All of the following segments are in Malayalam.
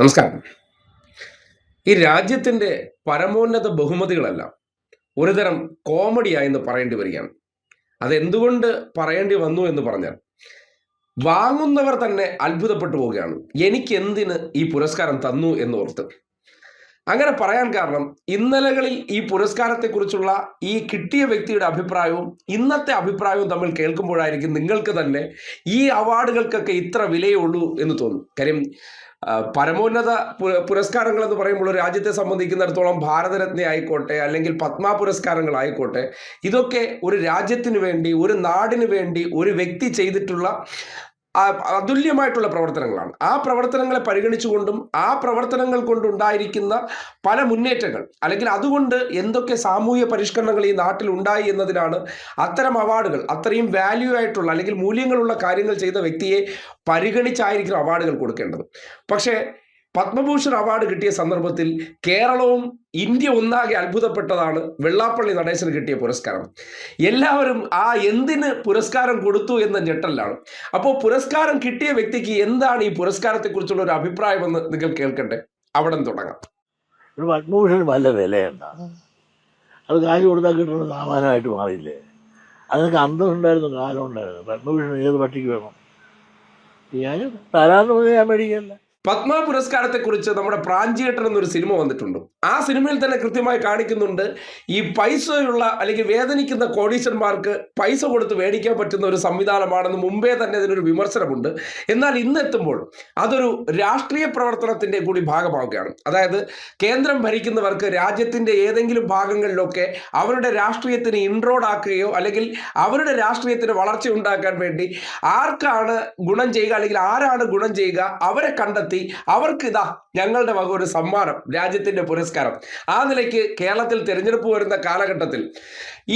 നമസ്കാരം. ഈ രാജ്യത്തിന്റെ പരമോന്നത ബഹുമതികളെല്ലാം ഒരുതരം കോമഡിയായെന്ന് പറയേണ്ടി വരികയാണ്. അതെന്തുകൊണ്ട് പറയേണ്ടി വന്നു എന്ന് പറഞ്ഞാൽ, വാങ്ങുന്നവർ തന്നെ അത്ഭുതപ്പെട്ടു പോവുകയാണ്. എനിക്ക് എന്തിന് ഈ പുരസ്കാരം തന്നു എന്നോർത്ത്. അങ്ങനെ പറയാൻ കാരണം, ഇന്നലകളിൽ ഈ പുരസ്കാരത്തെക്കുറിച്ചുള്ള ഈ കിട്ടിയ വ്യക്തിയുടെ അഭിപ്രായവും ഇന്നത്തെ അഭിപ്രായവും തമ്മിൽ കേൾക്കുമ്പോഴായിരിക്കും നിങ്ങൾക്ക് തന്നെ ഈ അവാർഡുകൾക്കൊക്കെ ഇത്ര വിലയേ ഉള്ളൂ എന്ന് തോന്നും. കാര്യം പരമോന്നത പുരസ്കാരങ്ങൾ എന്ന് പറയുമ്പോൾ രാജ്യത്തെ സംബന്ധിക്കുന്നിടത്തോളം ഭാരതരത്ന ആയിക്കോട്ടെ, അല്ലെങ്കിൽ പത്മ പുരസ്കാരങ്ങളായിക്കോട്ടെ, ഇതൊക്കെ ഒരു രാജ്യത്തിന് വേണ്ടി, ഒരു നാടിന് വേണ്ടി ഒരു വ്യക്തി ചെയ്തിട്ടുള്ള അതുല്യമായിട്ടുള്ള പ്രവർത്തനങ്ങളാണ്. ആ പ്രവർത്തനങ്ങളെ പരിഗണിച്ചുകൊണ്ടും ആ പ്രവർത്തനങ്ങൾ കൊണ്ടുണ്ടായിരിക്കുന്ന പല മുന്നേറ്റങ്ങൾ, അല്ലെങ്കിൽ അതുകൊണ്ട് എന്തൊക്കെ സാമൂഹ്യ പരിഷ്കരണങ്ങൾ ഈ നാട്ടിൽ ഉണ്ടായി എന്നതിനാണ് അത്തരം അവാർഡുകൾ, അത്രയും വാല്യൂ ആയിട്ടുള്ള അല്ലെങ്കിൽ മൂല്യങ്ങളുള്ള കാര്യങ്ങൾ ചെയ്ത വ്യക്തിയെ പരിഗണിച്ചായിരിക്കും അവാർഡുകൾ കൊടുക്കേണ്ടത്. പക്ഷേ പത്മഭൂഷൺ അവാർഡ് കിട്ടിയ സന്ദർഭത്തിൽ കേരളവും ഇന്ത്യ ഒന്നാകെ അത്ഭുതപ്പെട്ടതാണ് വെള്ളാപ്പള്ളി നടേശന് കിട്ടിയ പുരസ്കാരം. എല്ലാവരും എന്തിന് പുരസ്കാരം കൊടുത്തു എന്ന ഞെട്ടലാണ്. അപ്പോൾ പുരസ്കാരം കിട്ടിയ വ്യക്തിക്ക് എന്താണ് ഈ പുരസ്കാരത്തെക്കുറിച്ചുള്ള ഒരു അഭിപ്രായമെന്ന് നിങ്ങൾ കേൾക്കട്ടെ. അവിടെ നിന്ന് തുടങ്ങാം. പത്മഭൂഷൺ നല്ല വിലയുണ്ടാ, അത് കാശ് കൊടുത്താൽ കിട്ടുന്ന സാമാനമായിട്ട് മാറിയില്ലേ? അതിനൊക്കെ അന്തസ്സുണ്ടായിരുന്നു, കാലം ഉണ്ടായിരുന്നു. പത്മഭൂഷൺ ഏത് പട്ടിക്ക് വേണം? ഞാൻ തരാന്ന് പറഞ്ഞാൽ ഞാൻ മേടിക്കല്ല. പത്മ പുരസ്കാരത്തെക്കുറിച്ച് നമ്മുടെ പ്രാഞ്ചിയേട്ടൻ എന്നൊരു സിനിമ വന്നിട്ടുണ്ട്. ആ സിനിമയിൽ തന്നെ കൃത്യമായി കാണിക്കുന്നുണ്ട്, ഈ പൈസയുള്ള അല്ലെങ്കിൽ വേദനിക്കുന്ന കോടീശ്വരന്മാർക്ക് പൈസ കൊടുത്ത് മേടിക്കാൻ പറ്റുന്ന ഒരു സംവിധാനമാണെന്ന് മുമ്പേ തന്നെ അതിനൊരു വിമർശനമുണ്ട്. എന്നാൽ ഇന്നെത്തുമ്പോൾ അതൊരു രാഷ്ട്രീയ പ്രവർത്തനത്തിൻ്റെ കൂടി ഭാഗമാവുകയാണ്. അതായത് കേന്ദ്രം ഭരിക്കുന്നവർക്ക് രാജ്യത്തിൻ്റെ ഏതെങ്കിലും ഭാഗങ്ങളിലൊക്കെ അവരുടെ രാഷ്ട്രീയത്തിന് ഇൻട്രോഡാക്കുകയോ അല്ലെങ്കിൽ അവരുടെ രാഷ്ട്രീയത്തിന് വളർച്ച ഉണ്ടാക്കാൻ വേണ്ടി ആർക്കാണ് ഗുണം ചെയ്യുക, അല്ലെങ്കിൽ ആരാണ് ഗുണം ചെയ്യുക, അവരെ കണ്ടെത്തി അവർക്ക് ഇതാ ഞങ്ങളുടെ വക ഒരു സമ്മാനം, രാജ്യത്തിന്റെ പുരസ്കാരം. ആ നിലയ്ക്ക് കേരളത്തിൽ തെരഞ്ഞെടുപ്പ് വരുന്ന കാലഘട്ടത്തിൽ,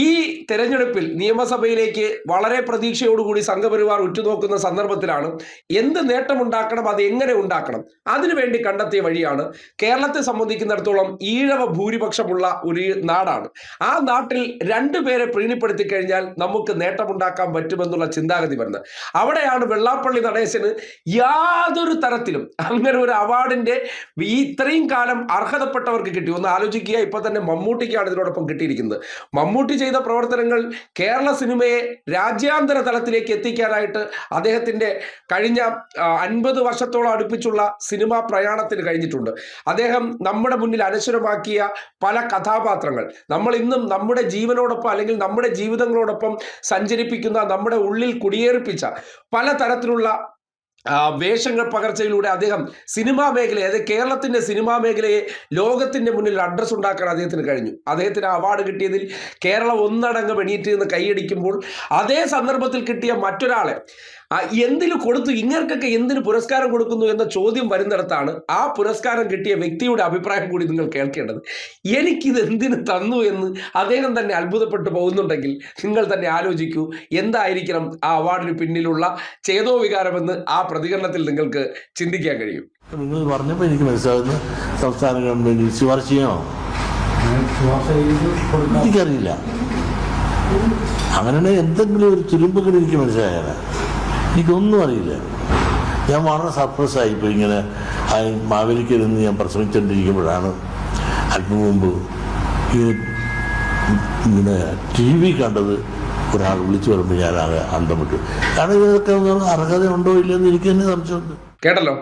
ഈ തെരഞ്ഞെടുപ്പിൽ നിയമസഭയിലേക്ക് വളരെ പ്രതീക്ഷയോടുകൂടി സംഘപരിവാർ ഉറ്റുനോക്കുന്ന സന്ദർഭത്തിലാണ് എന്ത് നേട്ടമുണ്ടാക്കണം, അത് എങ്ങനെ ഉണ്ടാക്കണം, അതിനുവേണ്ടി കണ്ടെത്തിയ വഴിയാണ് കേരളത്തെ സംബന്ധിക്കുന്നിടത്തോളം ഈഴവ ഭൂരിപക്ഷമുള്ള ഒരു നാടാണ്. ആ നാട്ടിൽ രണ്ടുപേരെ പ്രീണിപ്പെടുത്തി കഴിഞ്ഞാൽ നമുക്ക് നേട്ടമുണ്ടാക്കാൻ പറ്റുമെന്നുള്ള ചിന്താഗതി വരുന്നത്. അവിടെയാണ് വെള്ളാപ്പള്ളി നടേശന് യാതൊരു തരത്തിലും അങ്ങനെ ഒരു അവാർഡിന്റെ ഇത്രയും കാലം അർഹതപ്പെട്ടവർക്ക് കിട്ടി. ഒന്ന് ആലോചിക്കുക, ഇപ്പൊ തന്നെ മമ്മൂട്ടിക്കാണ് ഇതിനോടൊപ്പം കിട്ടിയിരിക്കുന്നത്. മമ്മൂട്ടി ചെയ്ത പ്രവർത്തനങ്ങൾ കേരള സിനിമയെ രാജ്യാന്തര തലത്തിലേക്ക് എത്തിക്കാനായിട്ട് അദ്ദേഹത്തിന്റെ കഴിഞ്ഞ 50 വർഷത്തോളം അടുപ്പിച്ചുള്ള സിനിമാ പ്രയാണത്തിന് കഴിഞ്ഞിട്ടുണ്ട്. അദ്ദേഹം നമ്മുടെ മുന്നിൽ അനശ്വരമാക്കിയ പല കഥാപാത്രങ്ങൾ, നമ്മൾ ഇന്നും നമ്മുടെ ജീവനോടൊപ്പം അല്ലെങ്കിൽ നമ്മുടെ ജീവിതങ്ങളോടൊപ്പം സഞ്ചരിപ്പിക്കുന്ന, നമ്മുടെ ഉള്ളിൽ കുടിയേറിപ്പിച്ച പല തരത്തിലുള്ള വേഷങ്ങൾ പകർച്ചയിലൂടെ അദ്ദേഹം സിനിമാ മേഖലയെ, അതായത് കേരളത്തിന്റെ സിനിമാ മേഖലയെ ലോകത്തിന്റെ മുന്നിൽ അഡ്രസ് ഉണ്ടാക്കാൻ അദ്ദേഹത്തിന് കഴിഞ്ഞു. അദ്ദേഹത്തിന് അവാർഡ് കിട്ടിയതിൽ കേരളം ഒന്നടങ്കം എണീറ്റ് നിന്ന് കൈയടിക്കുമ്പോൾ, അതേ സന്ദർഭത്തിൽ കിട്ടിയ മറ്റൊരാളെ എന്തിനു കൊടുത്തു, ഇങ്ങർക്കൊക്കെ എന്തിനു പുരസ്കാരം കൊടുക്കുന്നു എന്ന ചോദ്യം വരുന്നിടത്താണ് ആ പുരസ്കാരം കിട്ടിയ വ്യക്തിയുടെ അഭിപ്രായം കൂടി നിങ്ങൾ കേൾക്കേണ്ടത്. എനിക്കിത് എന്തിനു തന്നു എന്ന് അദ്ദേഹം തന്നെ അത്ഭുതപ്പെട്ടു പോകുന്നുണ്ടെങ്കിൽ നിങ്ങൾ തന്നെ ആലോചിക്കൂ, എന്തായിരിക്കണം ആ അവാർഡിന് പിന്നിലുള്ള ചേതോവികാരമെന്ന് ആ പ്രതികരണത്തിൽ നിങ്ങൾക്ക് ചിന്തിക്കാൻ കഴിയും. നിങ്ങൾ പറഞ്ഞപ്പോൾ എനിക്ക് മനസ്സിലാകുന്ന സംസ്ഥാന ഗവൺമെന്റ് ശുപാർശ ചെയ്യണോ? എനിക്കറിയില്ല. അങ്ങനെ എന്തെങ്കിലും ഒരു തുരുമ്പുകൾ എനിക്ക് മനസ്സിലായാല, എനിക്കൊന്നും അറിയില്ല. ഞാൻ വളരെ സർപ്രൈസ് ആയിപ്പോൾ ഇങ്ങനെ മാവേലിക്കരുന്ന് ഞാൻ പ്രസംഗിച്ചുകൊണ്ടിരിക്കുമ്പോഴാണ് അല്പം മുമ്പ് ഇങ്ങനെ TV കണ്ടത്. ഒരാൾ വിളിച്ചു പറയുമ്പോൾ ഞാൻ അന്തം വിട്ടു. കാരണം ഇതൊക്കെ അർഹത ഉണ്ടോ ഇല്ലെന്ന് എനിക്ക് തന്നെ സംശയമുണ്ട്. കേട്ടല്ലോ,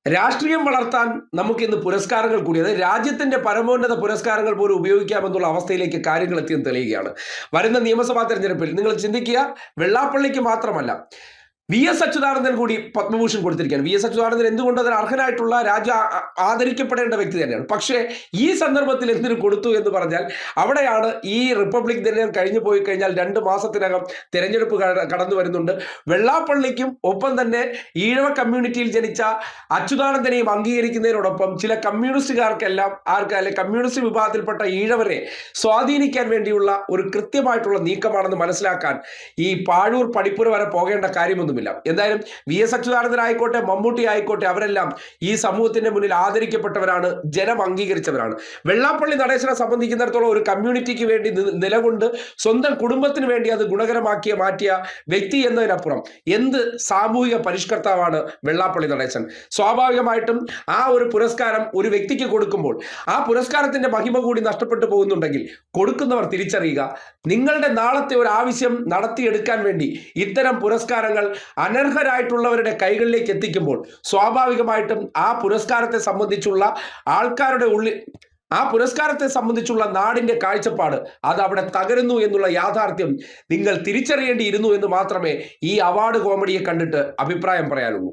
രാഷ്ട്രീയം വളർത്താൻ നമുക്ക് ഇന്ന് പുരസ്കാരങ്ങൾ കൂടി, അതായത് രാജ്യത്തിന്റെ പരമോന്നത പുരസ്കാരങ്ങൾ പോലും ഉപയോഗിക്കാമെന്നുള്ള അവസ്ഥയിലേക്ക് കാര്യങ്ങൾ എത്തിയെന്ന് തെളിയുകയാണ്. വരുന്ന നിയമസഭാ തെരഞ്ഞെടുപ്പിൽ നിങ്ങൾ ചിന്തിക്കുക, വെള്ളാപ്പള്ളിക്ക് മാത്രമല്ല VS അച്യുതാനന്ദൻ കൂടി പത്മഭൂഷൺ കൊടുത്തിരിക്കുകയാണ്. VS അച്യുതാനന്ദൻ എന്തുകൊണ്ട് അതിന് അർഹനായിട്ടുള്ള ആദരിക്കപ്പെടേണ്ട വ്യക്തി തന്നെയാണ്. പക്ഷേ ഈ സന്ദർഭത്തിൽ എന്തിനു കൊടുത്തു എന്ന് പറഞ്ഞാൽ, അവിടെയാണ് ഈ റിപ്പബ്ലിക് ദിനം കഴിഞ്ഞു പോയി കഴിഞ്ഞാൽ 2 മാസത്തിനകം തെരഞ്ഞെടുപ്പ് കടന്നു വരുന്നുണ്ട്. വെള്ളാപ്പള്ളിക്കും ഒപ്പം തന്നെ ഈഴവ കമ്മ്യൂണിറ്റിയിൽ ജനിച്ച അച്യുതാനന്ദനെയും അംഗീകരിക്കുന്നതിനോടൊപ്പം ചില കമ്മ്യൂണിസ്റ്റുകാർക്കെല്ലാം അല്ലെങ്കിൽ കമ്മ്യൂണിസ്റ്റ് വിഭാഗത്തിൽപ്പെട്ട ഈഴവരെ സ്വാധീനിക്കാൻ വേണ്ടിയുള്ള ഒരു കൃത്യമായിട്ടുള്ള നീക്കമാണെന്ന് മനസ്സിലാക്കാൻ ഈ പാഴൂർ പടിപ്പുര വരെ പോകേണ്ട കാര്യമൊന്നും ഒന്നുമില്ല. എന്തായാലും VS അച്യുതാനന്ദൻ ആയിക്കോട്ടെ, മമ്മൂട്ടി ആയിക്കോട്ടെ, അവരെല്ലാം ഈ സമൂഹത്തിന്റെ മുന്നിൽ ആദരിക്കപ്പെട്ടവരാണ്, ജനം അംഗീകരിച്ചവരാണ്. വെള്ളാപ്പള്ളി നടേശനെ സംബന്ധിക്കുന്നിടത്തോളം ഒരു കമ്മ്യൂണിറ്റിക്ക് വേണ്ടി നിലകൊണ്ട് സ്വന്തം കുടുംബത്തിന് വേണ്ടി അത് മാറ്റിയ വ്യക്തി എന്നതിനപ്പുറം എന്ത് സാമൂഹിക പരിഷ്കർത്താവാണ് വെള്ളാപ്പള്ളി നടേശൻ. സ്വാഭാവികമായിട്ടും ആ ഒരു പുരസ്കാരം ഒരു വ്യക്തിക്ക് കൊടുക്കുമ്പോൾ ആ പുരസ്കാരത്തിന്റെ മഹിമ കൂടി നഷ്ടപ്പെട്ടു പോകുന്നുണ്ടെങ്കിൽ കൊടുക്കുന്നവർ തിരിച്ചറിയുക. നിങ്ങളുടെ നാളത്തെ ഒരു ആവശ്യം നടത്തിയെടുക്കാൻ വേണ്ടി ഇത്തരം പുരസ്കാരങ്ങൾ അനർഹരായിട്ടുള്ളവരുടെ കൈകളിലേക്ക് എത്തിക്കുമ്പോൾ സ്വാഭാവികമായിട്ടും ആ പുരസ്കാരത്തെ സംബന്ധിച്ചുള്ള ആൾക്കാരുടെ ആ പുരസ്കാരത്തെ സംബന്ധിച്ചുള്ള നാടിന്റെ കാഴ്ചപ്പാട് അത് അവിടെ തകരുന്നു എന്നുള്ള യാഥാർത്ഥ്യം നിങ്ങൾ തിരിച്ചറിയേണ്ടിയിരുന്നു എന്ന് മാത്രമേ ഈ അവാർഡ് കോമഡിയെ കണ്ടിട്ട് അഭിപ്രായം പറയാനുള്ളൂ.